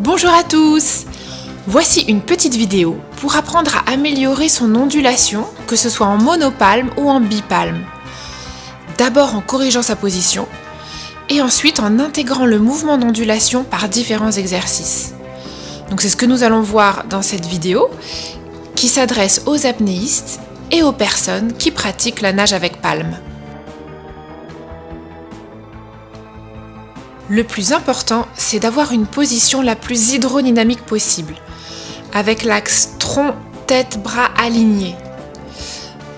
Bonjour à tous! Voici une petite vidéo pour apprendre à améliorer son ondulation, que ce soit en monopalme ou en bipalme. D'abord en corrigeant sa position et ensuite en intégrant le mouvement d'ondulation par différents exercices. Donc c'est ce que nous allons voir dans cette vidéo qui s'adresse aux apnéistes et aux personnes qui pratiquent la nage avec palme. Le plus important, c'est d'avoir une position la plus hydrodynamique possible, avec l'axe tronc-tête-bras alignés.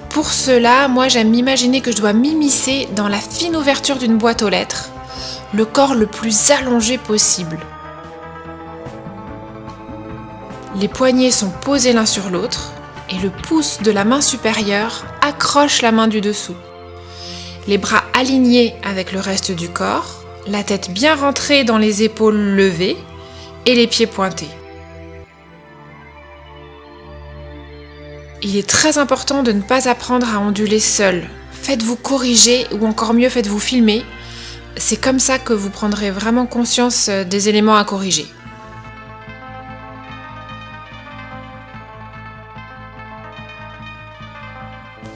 Pour cela, moi j'aime m'imaginer que je dois m'immiscer dans la fine ouverture d'une boîte aux lettres, le corps le plus allongé possible. Les poignets sont posés l'un sur l'autre et le pouce de la main supérieure accroche la main du dessous. Les bras alignés avec le reste du corps, la tête bien rentrée dans les épaules levées et les pieds pointés. Il est très important de ne pas apprendre à onduler seul. Faites-vous corriger ou encore mieux faites-vous filmer. C'est comme ça que vous prendrez vraiment conscience des éléments à corriger.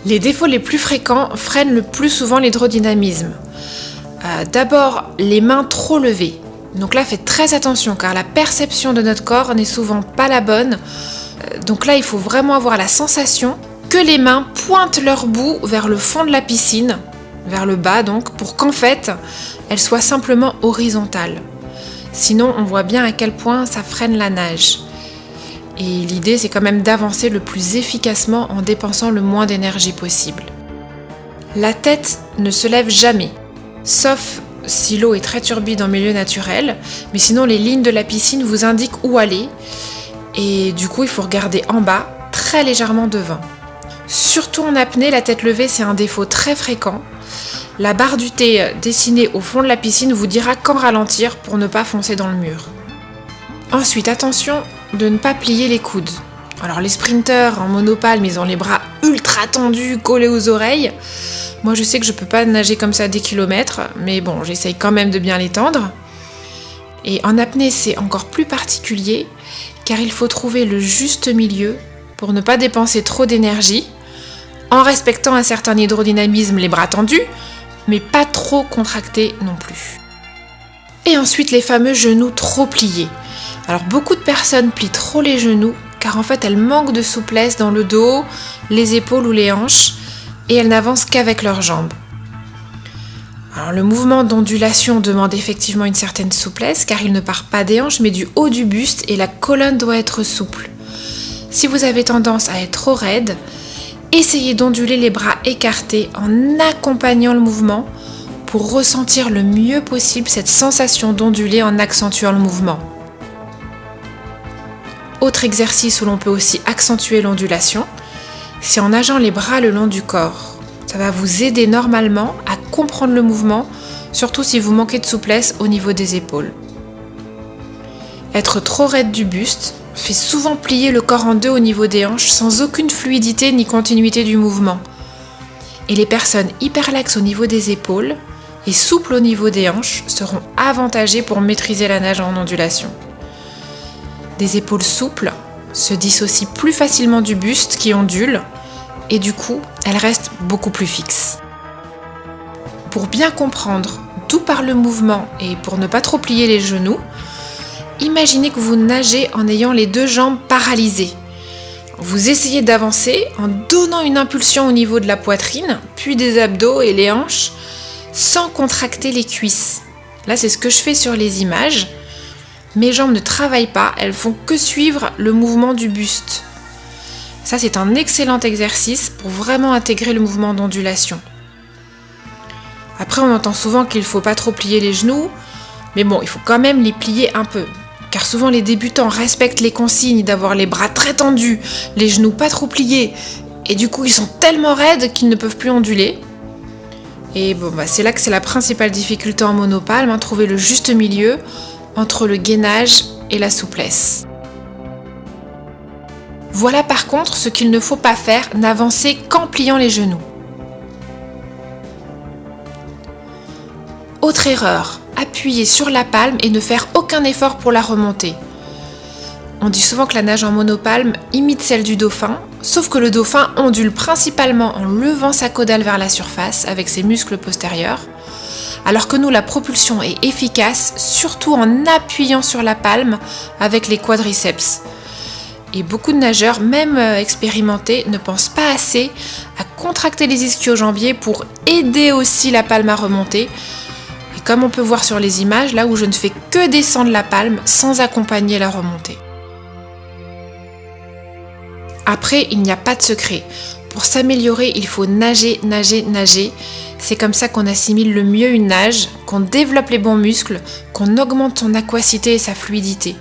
Les défauts les plus fréquents freinent le plus souvent l'hydrodynamisme. D'abord, les mains trop levées. Donc là, faites très attention car la perception de notre corps n'est souvent pas la bonne. Donc là, il faut vraiment avoir la sensation que les mains pointent leur bout vers le fond de la piscine, vers le bas donc, pour qu'en fait, elles soient simplement horizontales. Sinon, on voit bien à quel point ça freine la nage. Et l'idée, c'est quand même d'avancer le plus efficacement en dépensant le moins d'énergie possible. La tête ne se lève jamais. Sauf si l'eau est très turbide en milieu naturel, mais sinon les lignes de la piscine vous indiquent où aller et du coup il faut regarder en bas, très légèrement devant. Surtout en apnée, la tête levée c'est un défaut très fréquent. La barre du T dessinée au fond de la piscine vous dira quand ralentir pour ne pas foncer dans le mur. Ensuite attention de ne pas plier les coudes. Alors les sprinteurs en monopalme ils ont les bras ultra tendus collés aux oreilles. Moi je sais que je peux pas nager comme ça des kilomètres, mais bon, j'essaye quand même de bien les tendre. Et en apnée, c'est encore plus particulier, car il faut trouver le juste milieu pour ne pas dépenser trop d'énergie, en respectant un certain hydrodynamisme, les bras tendus, mais pas trop contractés non plus. Et ensuite, les fameux genoux trop pliés. Alors beaucoup de personnes plient trop les genoux, car en fait elles manquent de souplesse dans le dos, les épaules ou les hanches, et elles n'avancent qu'avec leurs jambes. Alors, le mouvement d'ondulation demande effectivement une certaine souplesse car il ne part pas des hanches mais du haut du buste et la colonne doit être souple. Si vous avez tendance à être trop raide, essayez d'onduler les bras écartés en accompagnant le mouvement pour ressentir le mieux possible cette sensation d'onduler en accentuant le mouvement. Autre exercice où l'on peut aussi accentuer l'ondulation, c'est en nageant les bras le long du corps. Ça va vous aider normalement à comprendre le mouvement, surtout si vous manquez de souplesse au niveau des épaules. Être trop raide du buste fait souvent plier le corps en deux au niveau des hanches sans aucune fluidité ni continuité du mouvement. Et les personnes hyperlaxes au niveau des épaules et souples au niveau des hanches seront avantagées pour maîtriser la nage en ondulation. Des épaules souples se dissocient plus facilement du buste qui ondule et du coup, elles restent beaucoup plus fixes. Pour bien comprendre d'où part le mouvement et pour ne pas trop plier les genoux, imaginez que vous nagez en ayant les deux jambes paralysées. Vous essayez d'avancer en donnant une impulsion au niveau de la poitrine, puis des abdos et les hanches, sans contracter les cuisses. Là, c'est ce que je fais sur les images. Mes jambes ne travaillent pas, elles font que suivre le mouvement du buste. Ça, c'est un excellent exercice pour vraiment intégrer le mouvement d'ondulation. Après, on entend souvent qu'il ne faut pas trop plier les genoux, mais bon, il faut quand même les plier un peu. Car souvent, les débutants respectent les consignes d'avoir les bras très tendus, les genoux pas trop pliés, et du coup, ils sont tellement raides qu'ils ne peuvent plus onduler. Et bon, c'est là que c'est la principale difficulté en monopalme, trouver le juste milieu entre le gainage et la souplesse. Voilà par contre ce qu'il ne faut pas faire, n'avancer qu'en pliant les genoux. Autre erreur, appuyer sur la palme et ne faire aucun effort pour la remonter. On dit souvent que la nage en monopalme imite celle du dauphin, sauf que le dauphin ondule principalement en levant sa caudale vers la surface avec ses muscles postérieurs, alors que nous, la propulsion est efficace surtout en appuyant sur la palme avec les quadriceps. Et beaucoup de nageurs, même expérimentés, ne pensent pas assez à contracter les ischio-jambiers pour aider aussi la palme à remonter. Et comme on peut voir sur les images, là où je ne fais que descendre la palme sans accompagner la remontée. Après, il n'y a pas de secret. Pour s'améliorer, il faut nager, nager, nager. C'est comme ça qu'on assimile le mieux une nage, qu'on développe les bons muscles, qu'on augmente son aquacité et sa fluidité.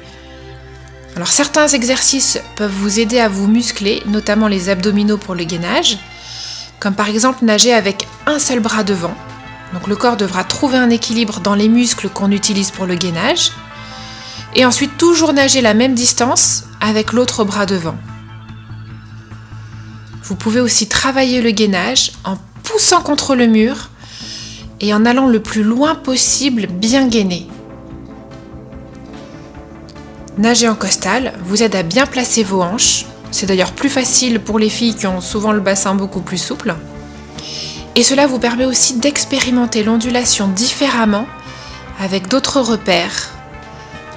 Alors certains exercices peuvent vous aider à vous muscler, notamment les abdominaux pour le gainage, comme par exemple nager avec un seul bras devant. Donc le corps devra trouver un équilibre dans les muscles qu'on utilise pour le gainage. Et ensuite toujours nager la même distance avec l'autre bras devant. Vous pouvez aussi travailler le gainage en poussant contre le mur et en allant le plus loin possible bien gainer. Nager en costal vous aide à bien placer vos hanches. C'est d'ailleurs plus facile pour les filles qui ont souvent le bassin beaucoup plus souple. Et cela vous permet aussi d'expérimenter l'ondulation différemment avec d'autres repères.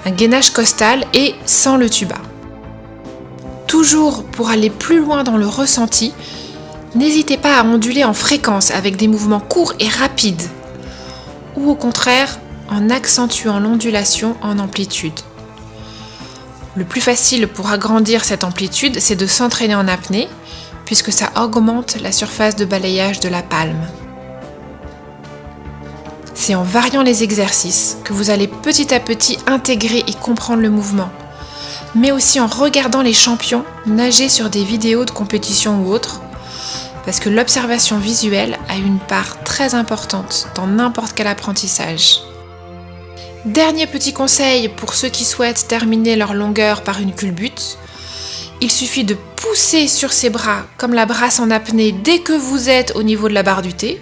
Un gainage costal et sans le tuba. Toujours pour aller plus loin dans le ressenti, n'hésitez pas à onduler en fréquence avec des mouvements courts et rapides, ou au contraire en accentuant l'ondulation en amplitude. Le plus facile pour agrandir cette amplitude, c'est de s'entraîner en apnée, puisque ça augmente la surface de balayage de la palme. C'est en variant les exercices que vous allez petit à petit intégrer et comprendre le mouvement, mais aussi en regardant les champions nager sur des vidéos de compétition ou autres, parce que l'observation visuelle a une part très importante dans n'importe quel apprentissage. Dernier petit conseil pour ceux qui souhaitent terminer leur longueur par une culbute, il suffit de pousser sur ses bras comme la brasse en apnée dès que vous êtes au niveau de la barre du thé.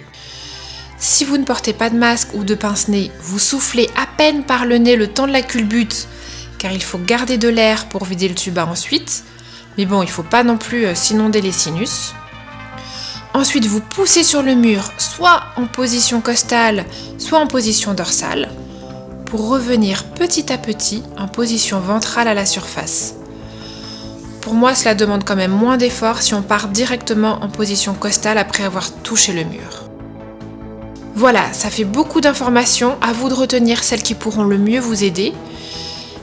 Si vous ne portez pas de masque ou de pince-nez, vous soufflez à peine par le nez le temps de la culbute, car il faut garder de l'air pour vider le tuba ensuite. Mais bon, il ne faut pas non plus s'inonder les sinus. Ensuite, vous poussez sur le mur, soit en position costale, soit en position dorsale, pour revenir petit à petit en position ventrale à la surface. Pour moi, cela demande quand même moins d'effort si on part directement en position costale après avoir touché le mur. Voilà, ça fait beaucoup d'informations, à vous de retenir celles qui pourront le mieux vous aider.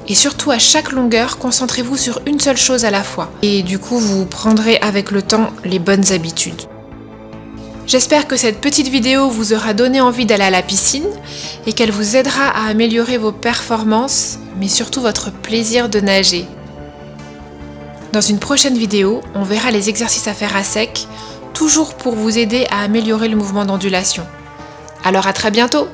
Et surtout, à chaque longueur, concentrez-vous sur une seule chose à la fois. Et du coup, vous prendrez avec le temps les bonnes habitudes. J'espère que cette petite vidéo vous aura donné envie d'aller à la piscine et qu'elle vous aidera à améliorer vos performances, mais surtout votre plaisir de nager. Dans une prochaine vidéo, on verra les exercices à faire à sec, toujours pour vous aider à améliorer le mouvement d'ondulation. Alors à très bientôt!